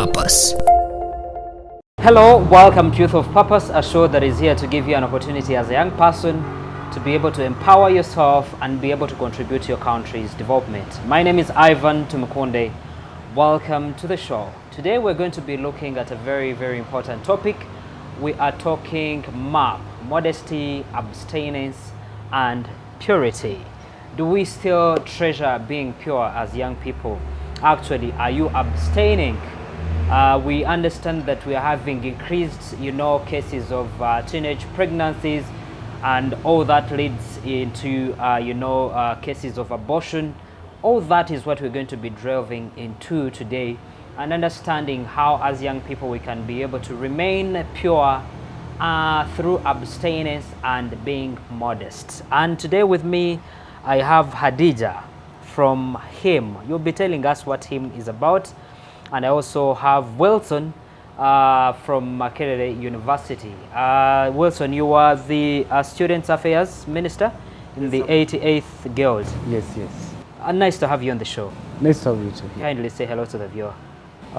Purpose. Hello, welcome to Youth of Purpose, a show that is here to give you an opportunity as a young person to be able to empower yourself and be able to contribute to your country's development. My name is Ivan Tumukunde. Welcome to the show. Today we're going to be looking at a very, very important topic. We are talking MAP, modesty, abstinence, and purity. Do we still treasure being pure as young people? Actually, are you abstaining? We understand that we are having increased, cases of teenage pregnancies, and all that leads into, cases of abortion. All that is what we're going to be delving into today, and understanding how, as young people, we can be able to remain pure through abstinence and being modest. And today with me, I have Hadija from HIM. You'll be telling us what HIM is about. And I also have Wilson from Makerere University. Wilson, you are the Student Affairs Minister in the 88th Guild. Yes. Nice to have you on the show. Nice to have you too. Kindly say hello to the viewer.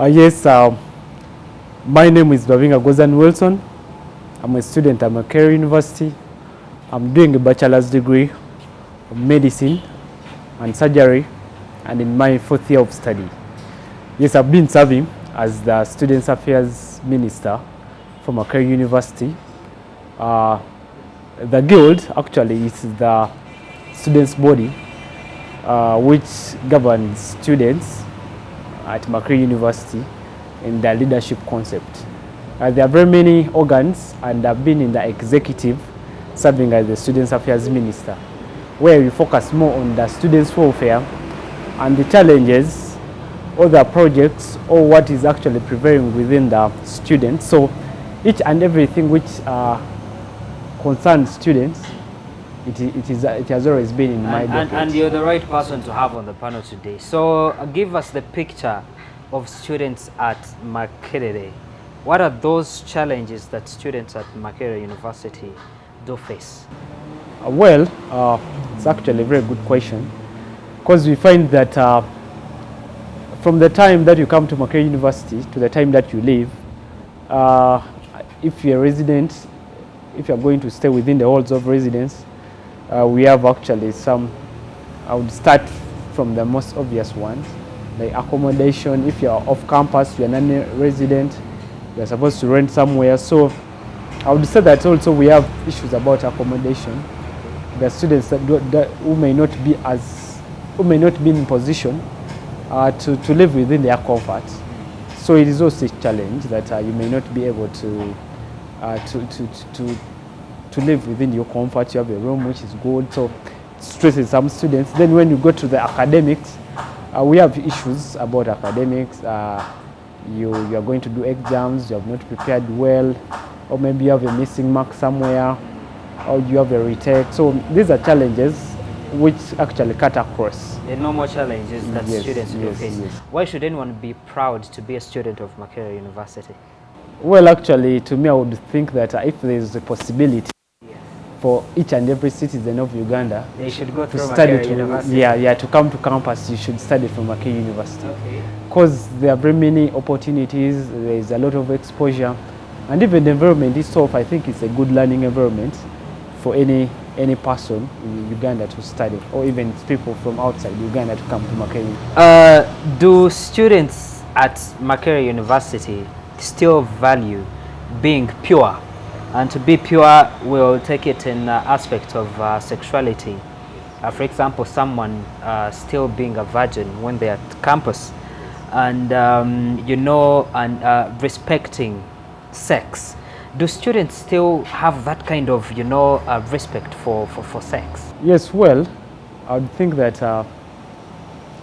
Yes, my name is Bavinga Gozan Wilson. I'm a student at Makerere University. I'm doing a bachelor's degree of medicine and surgery, and in my 4th year of study. Yes, I've been serving as the Student Affairs Minister for Makerere University. The Guild actually is the students' body which governs students at Makerere University in the leadership concept. There are very many organs, and I've been in the executive serving as the Students Affairs Minister, where we focus more on the students' welfare and the challenges, or the projects, or what is actually prevailing within the students. So each and everything which concerns students, it has always been in my docket. And you're the right person to have on the panel today. So give us the picture of students at Makerere. What are those challenges that students at Makerere University do face? It's actually a very good question, because we find that from the time that you come to Makerere University to the time that you leave, if you're a resident, if you're going to stay within the halls of residence, we have actually some. I would start from the most obvious ones, like accommodation. If you're off campus, you're non-resident, you're supposed to rent somewhere. So I would say that also we have issues about accommodation. There are students who may not be in position to live within their comfort. So it is also a challenge that you may not be able to live within your comfort. You have a room which is good, so it stresses some students. Then when you go to the academics, we have issues about academics. You are going to do exams, you have not prepared well, or maybe you have a missing mark somewhere, or you have a retake. So these are challenges which actually cut across. The normal challenges that students will face. Yes. Why should anyone be proud to be a student of Makerere University? Well, actually, to me, I would think that if there is a possibility for each and every citizen of Uganda, they should go through Makerere University. To come to campus, you should study from Makerere University. Okay. Because there are very many opportunities, there is a lot of exposure, and even the environment itself, I think it's a good learning environment for any person in Uganda to study, or even people from outside Uganda to come to Makerere. Do students at Makerere University still value being pure? And to be pure, we'll take it in aspect of sexuality. For example, someone still being a virgin when they're at campus, and respecting sex. Do students still have that kind of, respect for sex? Yes, well, I would think that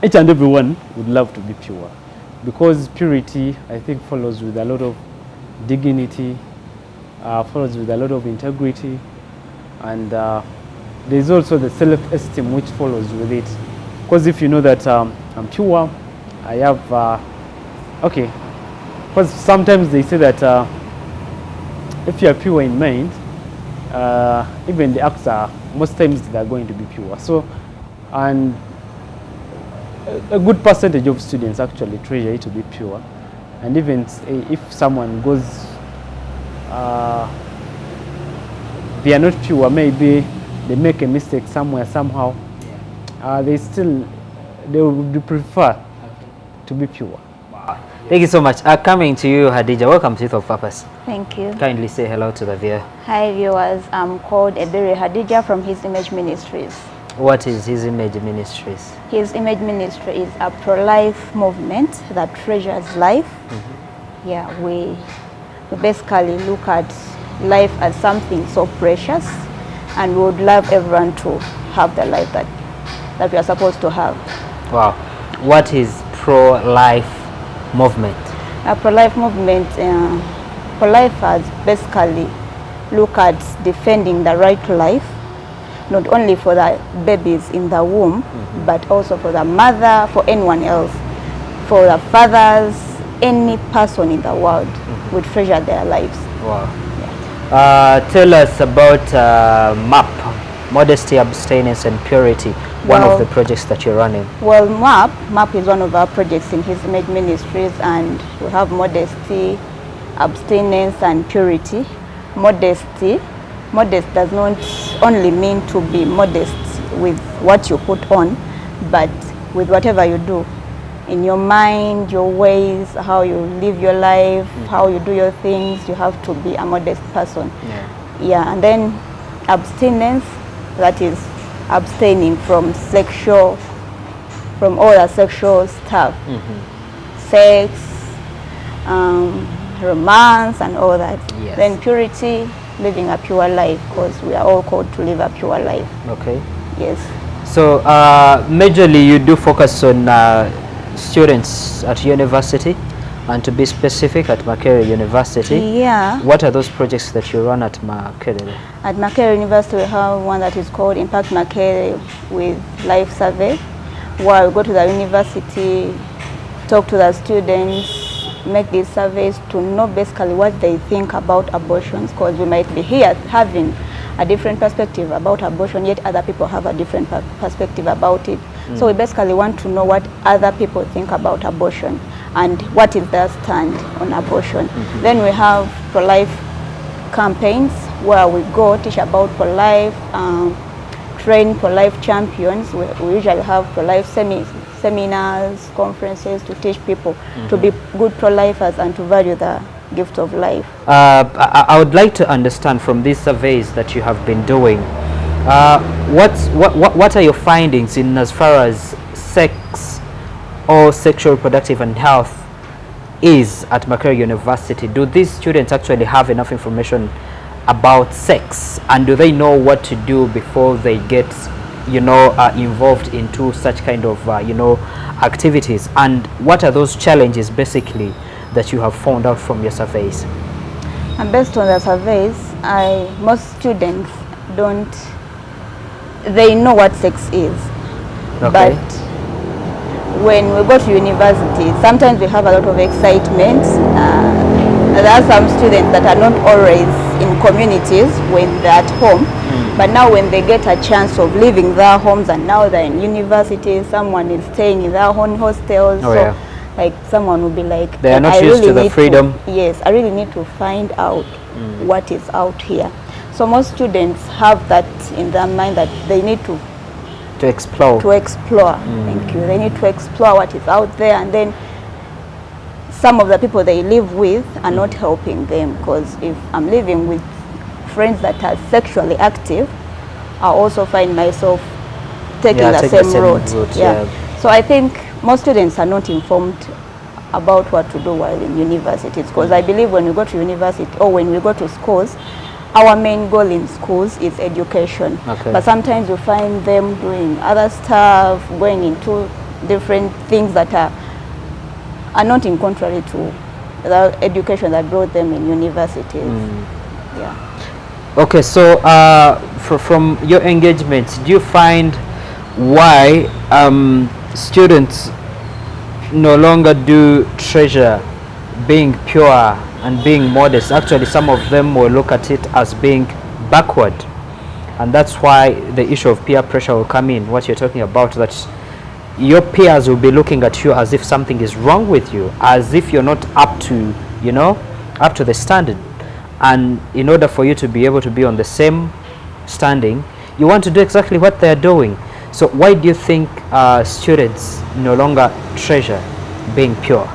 each and everyone would love to be pure, because purity, I think, follows with a lot of dignity, follows with a lot of integrity, and there's also the self-esteem which follows with it. Because if you know that I'm pure, I have, because sometimes they say that if you are pure in mind, even the acts are, most times they're going to be pure. So, and a good percentage of students actually treasure it to be pure. And even if someone goes, they are not pure, maybe they make a mistake somewhere, somehow, they would prefer to be pure. Wow. Thank you so much. Coming to you, Hadija, welcome to Youth of Purpose. Thank you. Kindly say hello to the viewer. Hi viewers, I'm called Ebere Hadija from His Image Ministries. What is His Image Ministries? His Image Ministry is a pro-life movement that treasures life. Yeah, we basically look at life as something so precious, and we would love everyone to have the life that we are supposed to have. Wow. What is pro-life movement? A pro-life movement, pro-life has basically look at defending the right to life, not only for the babies in the womb, but also for the mother, for anyone else, for the fathers, any person in the world would treasure their lives. Wow. Yeah. Tell us about MAP, Modesty, Abstinence and Purity, one of the projects that you're running. Well, MAP is one of our projects in His Image Ministries, and we have Modesty, Abstinence and Purity. Modesty does not only mean to be modest with what you put on, but with whatever you do. In your mind, your ways, how you live your life, how you do your things, you have to be a modest person. Yeah, and then abstinence, that is abstaining from all the sexual stuff, sex, romance and all that. Yes. Then purity, living a pure life, because we are all called to live a pure life. Okay. Yes. So majorly you do focus on students at university, and to be specific at Makerere University. Yeah. What are those projects that you run at Makerere? At Makerere University we have one that is called Impact Makerere with Life Survey, where we go to the university, talk to the students, make these surveys to know basically what they think about abortions, because we might be here having a different perspective about abortion, yet other people have a different perspective about it. So we basically want to know what other people think about abortion and what is their stand on abortion. Then we have pro-life campaigns where we go teach about pro-life, train pro-life champions. We usually have pro-life seminars, conferences to teach people to be good pro-lifers and to value the gift of life. I would like to understand from these surveys that you have been doing, what are your findings in as far as sex or sexual reproductive and health is at Makerere University? Do these students actually have enough information about sex, and do they know what to do before they get involved into such kind of activities? And what are those challenges basically that you have found out from your surveys? And based on the surveys, most students they know what sex is. Okay. But when we go to university, sometimes we have a lot of excitement. There are some students that are not always in communities when they're at home, but now when they get a chance of leaving their homes and now they're in university, someone is staying in their own hostels. Like someone will be like, they are not used to the freedom. Yes, I really need to find out what is out here. So most students have that in their mind, that they need to explore. Thank you. They need to explore what is out there, and then some of the people they live with are not helping them, because if I'm living with friends that are sexually active, I also find myself taking the same route. So I think most students are not informed about what to do while in universities, because I believe when we go to university or when we go to schools, our main goal in schools is education. But sometimes you find them doing other stuff, going into different things that are not in contrary to the education that brought them in universities. Okay, so from your engagement, do you find why students no longer do treasure being pure and being modest? Actually, some of them will look at it as being backward, and that's why the issue of peer pressure will come in. What you're talking about, that your peers will be looking at you as if something is wrong with you, as if you're not up to, you know, up to the standard. And in order for you to be able to be on the same standing, you want to do exactly what they're doing. So why do you think students no longer treasure being pure?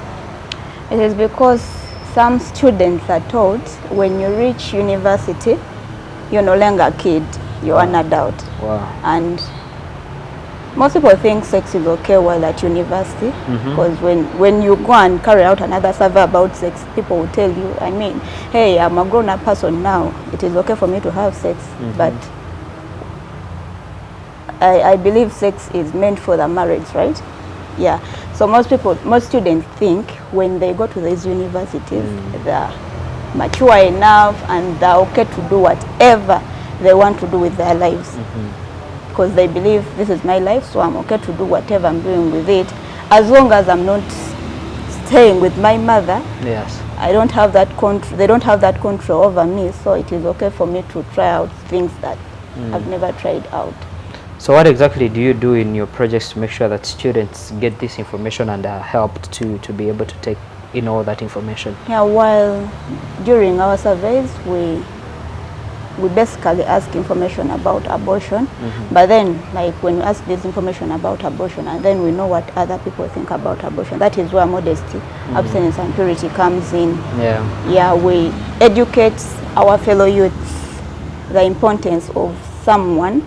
It is because some students are taught when you reach university, you're no longer a kid, you're an adult. Wow. And most people think sex is okay while at university, because when you go and carry out another survey about sex, people will tell you, I mean, hey, I'm a grown-up person now, it is okay for me to have sex, but I believe sex is meant for the marriage, right? Yeah. So most students think when they go to these universities, they're mature enough and they're okay to do whatever they want to do with their lives. Because they believe this is my life, so I'm okay to do whatever I'm doing with it, as long as I'm not staying with my mother. Yes. I don't have that control. They don't have that control over me, so it is okay for me to try out things that I've never tried out. So what exactly do you do in your projects to make sure that students get this information and are helped to be able to take in all that information? Yeah, while during our surveys, we basically ask information about abortion, but then like when we ask this information about abortion and then we know what other people think about abortion, that is where modesty, abstinence and purity comes in. Yeah, we educate our fellow youths the importance of someone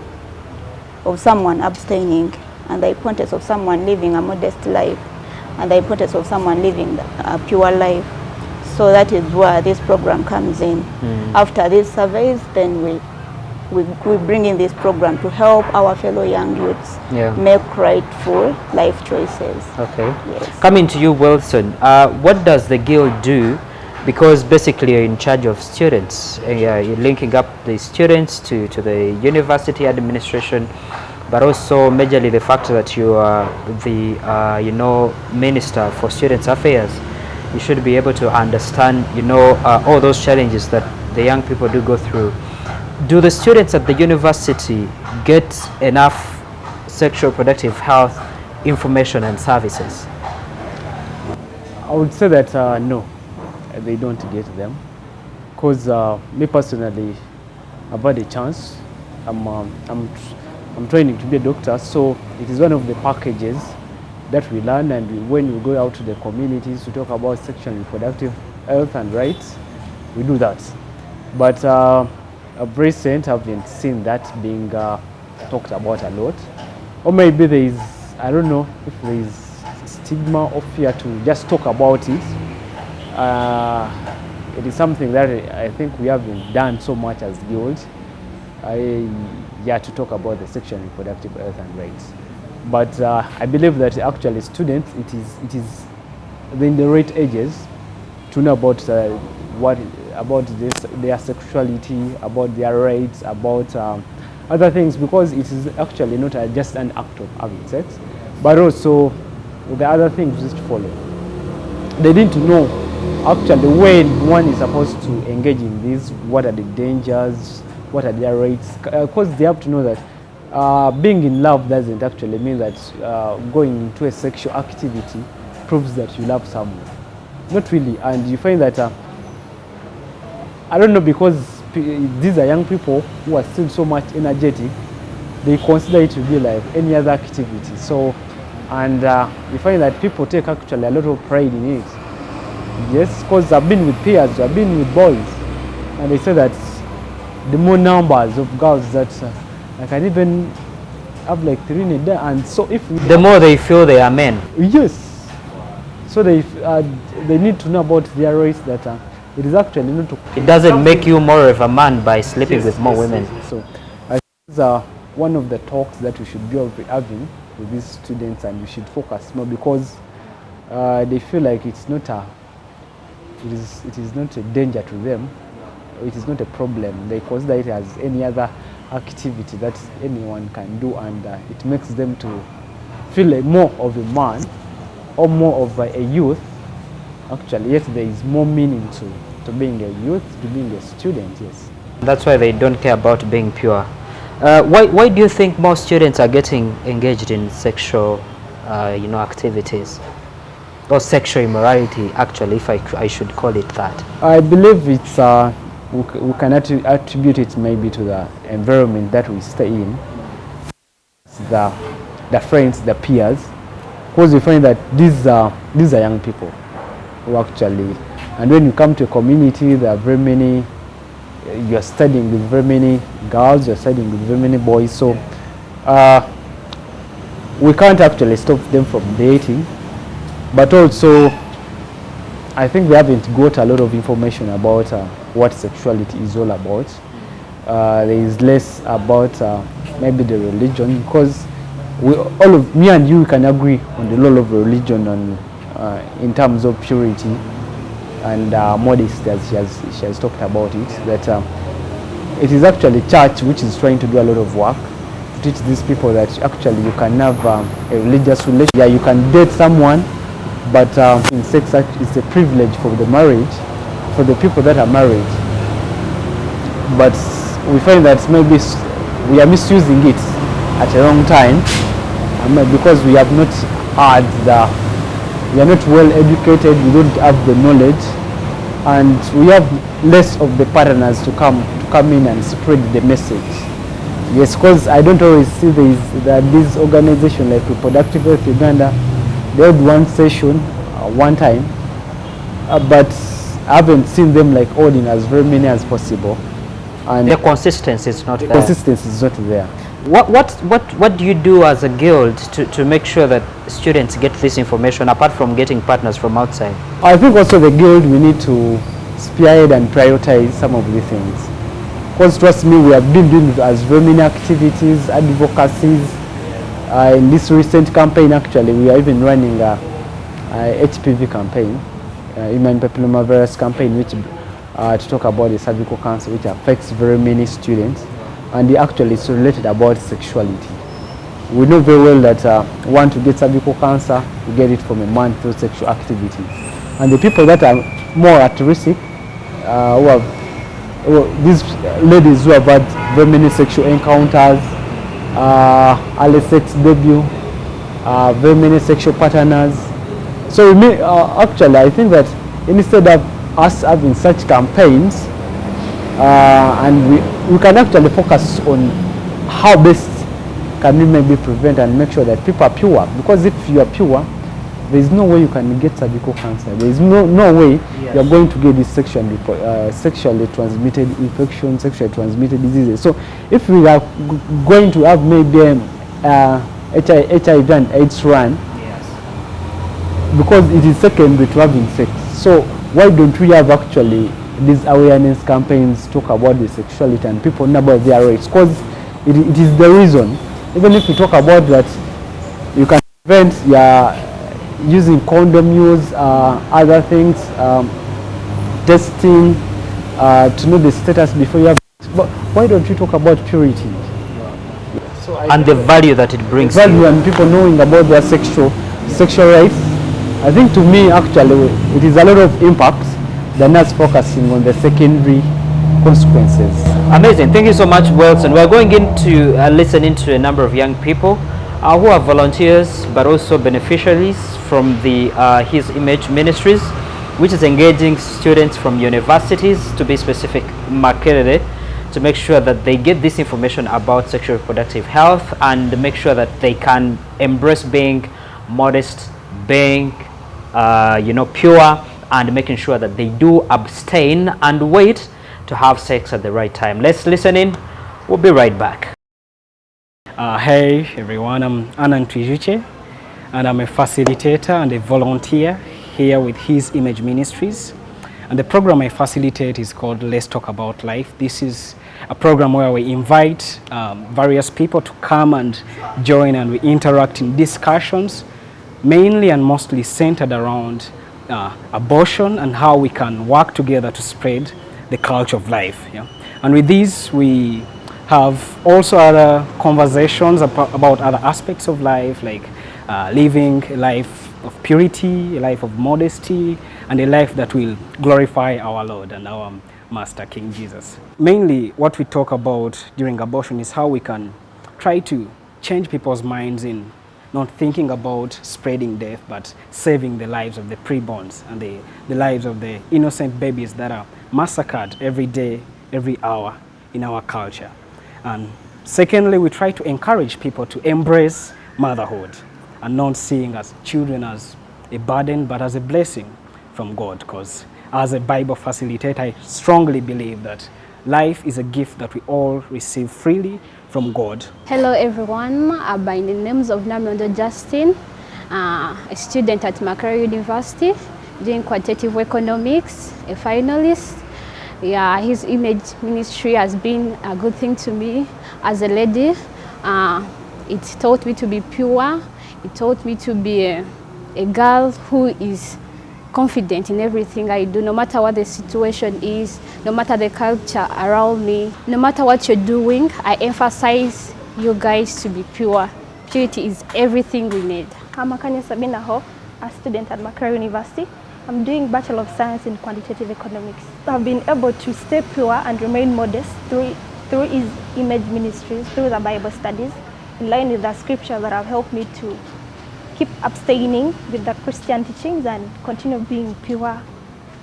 abstaining, and the importance of someone living a modest life, and the importance of someone living a pure life. So that is where this program comes in. After these surveys, then we bring in this program to help our fellow young youths make rightful life choices. Okay. Yes. Coming to you, Wilson, what does the Guild do? Because basically you're in charge of students. You're linking up the students to the university administration, but also majorly the fact that you are the Minister for Students Affairs. You should be able to understand, all those challenges that the young people do go through. Do the students at the university get enough sexual reproductive health information and services? I would say that no, they don't get them, because me personally, I've had a chance. I'm training to be a doctor, so it is one of the packages that we learn, and when we go out to the communities to talk about sexual and reproductive health and rights, we do that. But of recent, I haven't seen that being talked about a lot, or maybe there is, I don't know if there is stigma or fear to just talk about it. It is something that I think we haven't done so much as Guild, to talk about the sexual and reproductive health and rights. But I believe that actually students, it is in the right ages to know about their sexuality, about their rights, about other things, because it is actually not just an act of having sex, but also the other things which follow. They need to know actually when one is supposed to engage in this, what are the dangers, what are their rights, because they have to know that being in love doesn't actually mean that going into a sexual activity proves that you love someone. Not really. And you find that, I don't know, because these are young people who are still so much energetic, they consider it to be like any other activity. So, and you find that people take actually a lot of pride in it. Yes, because I've been with peers, I've been with boys, and they say that the more numbers of girls that I can even have like 3 in a day, and so if the more they feel they are men. Yes. So they need to know about their rights, that it is actually not to. It doesn't make you more of a man by sleeping with more women. So I think one of the talks that we should be having with these students, and we should focus more, because they feel like it is not a danger to them. It is not a problem. They consider it as any other activity that anyone can do, and it makes them to feel like more of a man or more of a youth. Actually, yes, there is more meaning to being a youth, to being a student, yes. That's why they don't care about being pure. Why do you think more students are getting engaged in sexual activities, or sexual immorality, actually, if I should call it that? I believe it's we can attribute it maybe to the environment that we stay in, the friends, the peers, because we find that these are young people who actually, and when you come to a community, there are very many. You are studying with very many girls, you are studying with very many boys, so we can't actually stop them from dating. But also, I think they haven't got a lot of information about what sexuality is all about. There is less about maybe the religion, because me and you can agree on the law of religion and in terms of purity and modesty, as she has talked about it, that it is actually church which is trying to do a lot of work to teach these people that actually you can have a religious relationship. Yeah, you can date someone, but in sex it's a privilege for the marriage, for the people that are married. But we find that maybe we are misusing it at a wrong time, because we have not had we are not well educated, we don't have the knowledge, and we have less of the partners to come in and spread the message. Yes, because I don't always see these organizations like Reproductive Health Uganda. They had one session one time, but I haven't seen them like holding as very many as possible. And the consistency is not there. Consistency is not there. What do you do as a guild to make sure that students get this information, apart from getting partners from outside? I think also the guild, we need to spearhead and prioritize some of these things. Because trust me, we have been doing as very many activities, advocacies. In this recent campaign, actually, we are even running a HPV campaign, human papillomavirus campaign, which to talk about the cervical cancer, which affects very many students, and actually it's related about sexuality. We know very well that want to get cervical cancer, you get it from a man through sexual activity. And the people that are more at risk, these ladies who have had very many sexual encounters, early sex debut, very many sexual partners. So actually, I think that instead of us having such campaigns, and we can actually focus on how best can we maybe prevent and make sure that people are pure. Because if you are pure, there is no way you can get cervical cancer. There is no way you are going to get this sexually transmitted infection, sexually transmitted diseases. So if we are going to have maybe HIV and AIDS run, because it is secondary to having sex. So why don't we have actually these awareness campaigns, talk about the sexuality and people know about their rights? Because it is the reason. Even if you talk about that, you can prevent using condom use, other things, testing to know the status before you have. But why don't you talk about purity? So and the value that it brings. Value and people knowing about their sexual rights. I think to me, actually, it is a lot of impact than us focusing on the secondary consequences. Amazing. Thank you so much, Wilson. We're going into listening to a number of young people who are volunteers but also beneficiaries from the His Image Ministries, which is engaging students from universities, to be specific, Makerere, to make sure that they get this information about sexual reproductive health and make sure that they can embrace being modest, being pure, and making sure that they do abstain and wait to have sex at the right time. Let's listen in. We'll be right back. Hey everyone, I'm Anand Twijuche, and I'm a facilitator and a volunteer here with His Image Ministries. And the program I facilitate is called Let's Talk About Life. This is a program where we invite various people to come and join, and we interact in discussions, mainly and mostly centered around abortion and how we can work together to spread the culture of life. Yeah? And with this, we have also other conversations about other aspects of life, like living a life of purity, a life of modesty, and a life that will glorify our Lord and our Master, King Jesus. Mainly, what we talk about during abortion is how we can try to change people's minds in not thinking about spreading death, but saving the lives of the preborns and the lives of the innocent babies that are massacred every day, every hour in our culture. And secondly, we try to encourage people to embrace motherhood and not seeing as children as a burden, but as a blessing from God. Because as a Bible facilitator, I strongly believe that life is a gift that we all receive freely from God. Hello everyone, by the names of Namiondo Justin, a student at Makerere University doing quantitative economics, a finalist. Yeah, his image ministry has been a good thing to me as a lady. It taught me to be pure. It taught me to be a girl who is confident in everything I do, no matter what the situation is, no matter the culture around me, no matter what you're doing. I emphasize you guys to be pure. Purity is everything we need. I'm Akanya Sabina Ho, a student at Makerere University. I'm doing Bachelor of Science in Quantitative Economics. I've been able to stay pure and remain modest through his image ministries, through the Bible studies, in line with the scripture that have helped me to keep abstaining with the Christian teachings and continue being pure.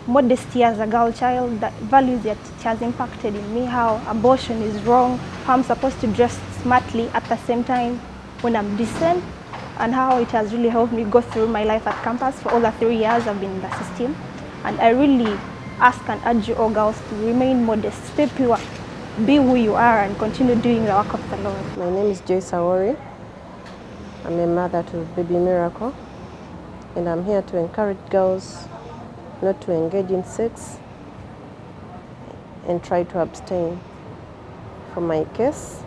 Modesty as a girl child, the values that it has impacted in me, how abortion is wrong, how I'm supposed to dress smartly at the same time when I'm decent, and how it has really helped me go through my life at campus for all the 3 years I've been in the system. And I really ask and urge you all girls to remain modest, stay pure, be who you are, and continue doing the work of the Lord. My name is Joyce Awori. I'm a mother to baby Miracle, and I'm here to encourage girls not to engage in sex and try to abstain. For my case,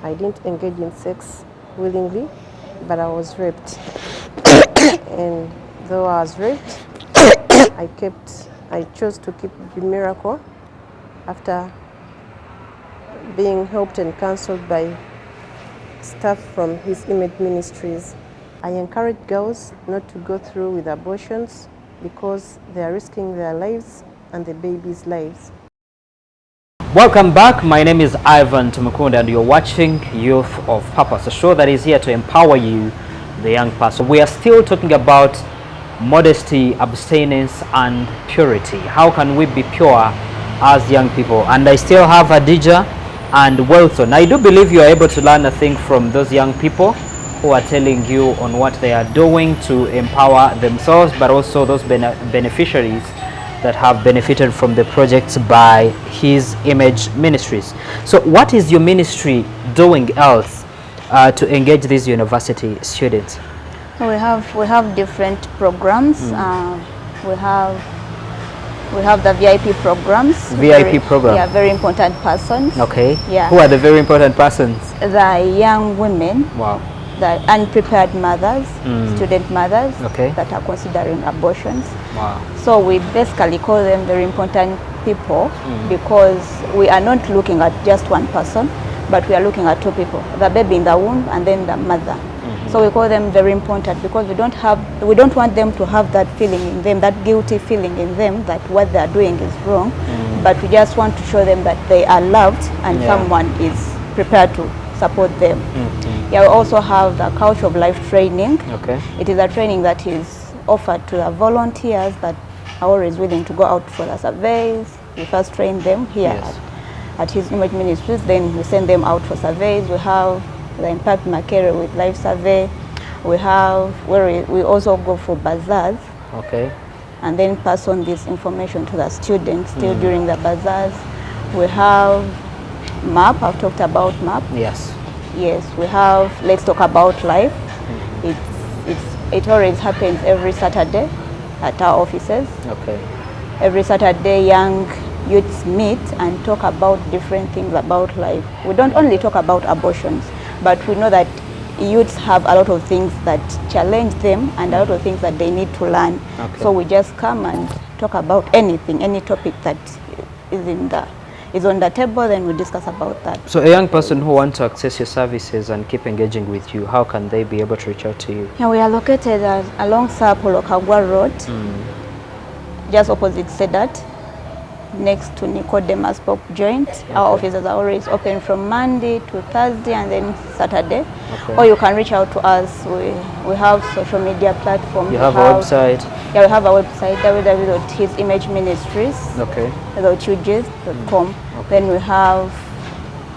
I didn't engage in sex willingly, but I was raped. And though I was raped, I chose to keep the Miracle after being helped and counseled by staff from his image ministries. I encourage girls not to go through with abortions because they are risking their lives and the babies' lives. Welcome back. My name is Ivan Tumukunda and you're watching Youth of Purpose, a show that is here to empower you, the young person. We are still talking about modesty, abstinence and purity. How can we be pure as young people? And I still have Adija and Wilson. I do believe you are able to learn a thing from those young people who are telling you on what they are doing to empower themselves, but also those beneficiaries that have benefited from the projects by his image ministries. So what is your ministry doing else to engage these university students? We have different programs. We have the VIP programs. VIP program? Yeah, very important persons. Okay. Yeah. Who are the very important persons? The young women. Wow. The unprepared mothers, student mothers, okay, that are considering abortions. Wow. So we basically call them very important people because we are not looking at just one person, but we are looking at two people, the baby in the womb and then the mother. So we call them very important because we don't want them to have that feeling in them, that guilty feeling in them that what they are doing is wrong, but we just want to show them that they are loved and someone is prepared to support them. Yeah, we also have the culture of life training. Okay. It is a training that is offered to the volunteers that are always willing to go out for the surveys. We first train them here at his image ministries, then we send them out for surveys. We have the Impact Makerere with life survey. We have where we also go for bazaars. Okay. And then pass on this information to the students still during the bazaars. We have MAP. I've talked about MAP. Yes. Yes, we have Let's Talk About Life. It always happens every Saturday at our offices. Okay. Every Saturday, young youths meet and talk about different things about life. We don't only talk about abortions, but we know that youths have a lot of things that challenge them and a lot of things that they need to learn. Okay. So we just come and talk about anything, any topic that is on the table, then we discuss about that. So a young person who wants to access your services and keep engaging with you, how can they be able to reach out to you? Yeah, we are located along Sapolo Kagwa Road, just opposite Sedat. next to Nicodemus Pop Joint. Our offices are always open from Monday to Thursday and then Saturday. Okay. Or you can reach out to us. We have social media platforms. You have a website? Yeah, we have a website, www.hisimageministries.com. Okay. Then we have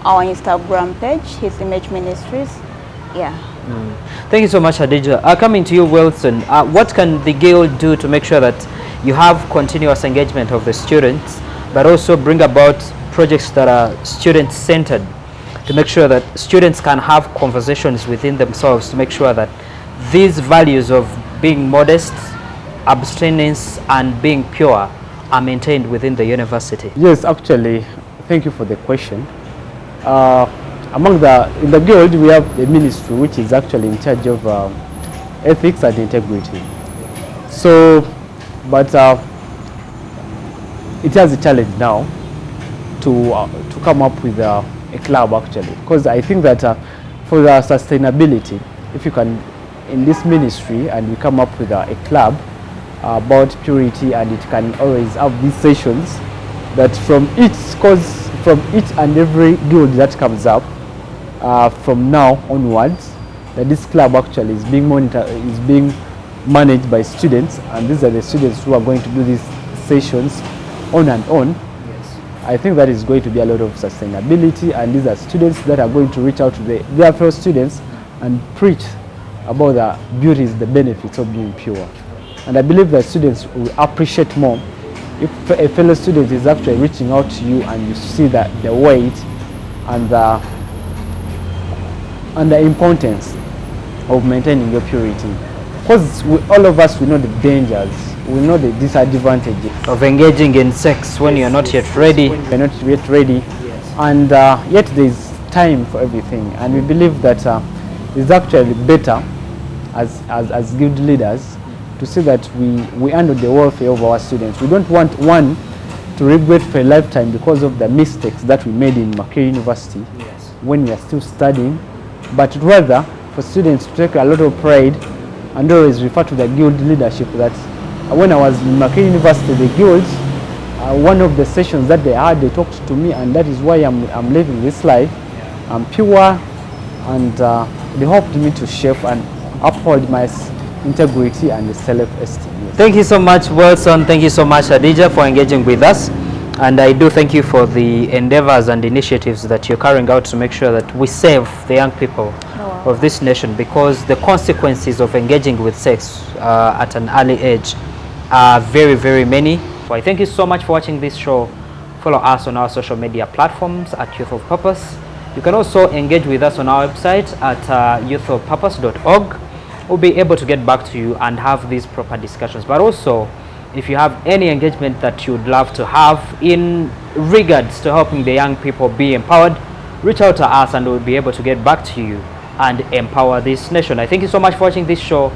our Instagram page, His Image Ministries. Yeah. Thank you so much, Hadija. Coming to you, Wilson, what can the Guild do to make sure that you have continuous engagement of the students, but also bring about projects that are student-centered, to make sure that students can have conversations within themselves to make sure that these values of being modest, abstinence, and being pure are maintained within the university? Yes, actually, thank you for the question. In the Guild, we have a ministry which is actually in charge of ethics and integrity. So, but it has a challenge now to come up with a club, actually, because I think that for the sustainability, if you can, in this ministry, and we come up with a club about purity, and it can always have these sessions that from each and every guild that comes up from now onwards, that this club actually is being managed by students, and these are the students who are going to do these sessions on and on. Yes. I think that is going to be a lot of sustainability, and these are students that are going to reach out to their fellow students and preach about the beauties, the benefits of being pure. And I believe that students will appreciate more if a fellow student is actually reaching out to you and you see that the weight and the importance of maintaining your purity. Because all of us, we know the dangers, we know the disadvantages Of engaging in sex when you're not yet ready. we're not yet ready. Yes. And yet there's time for everything, and we believe that it's actually better as guild leaders to see that we handle the welfare of our students. We don't want one to regret for a lifetime because of the mistakes that we made in Makerere University Yes. when we are still studying, but rather for students to take a lot of pride and always refer to the guild leadership that when I was in Makerere University, the guild, one of the sessions that they had, they talked to me, and that is why I'm living this life. I'm pure, and they helped me to shape and uphold my integrity and self-esteem. Yes. Thank you so much, Wilson. Thank you so much, Hadija, for engaging with us. And I do thank you for the endeavors and initiatives that you're carrying out to make sure that we save the young people of this nation, because the consequences of engaging with sex at an early age are very, very many. So I thank you so much for watching this show. Follow us on our social media platforms at Youth of Purpose. You can also engage with us on our website at youthofpurpose.org. We'll be able to get back to you and have these proper discussions. But also, if you have any engagement that you'd love to have in regards to helping the young people be empowered, reach out to us and we'll be able to get back to you and empower this nation. I thank you so much for watching this show.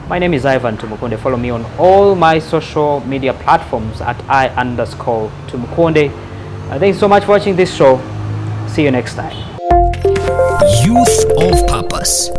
My name is Ivan Tumukunde. Follow me on all my social media platforms at I_Tumukunde. Thank you so much for watching this show. See you next time. Youth of Purpose.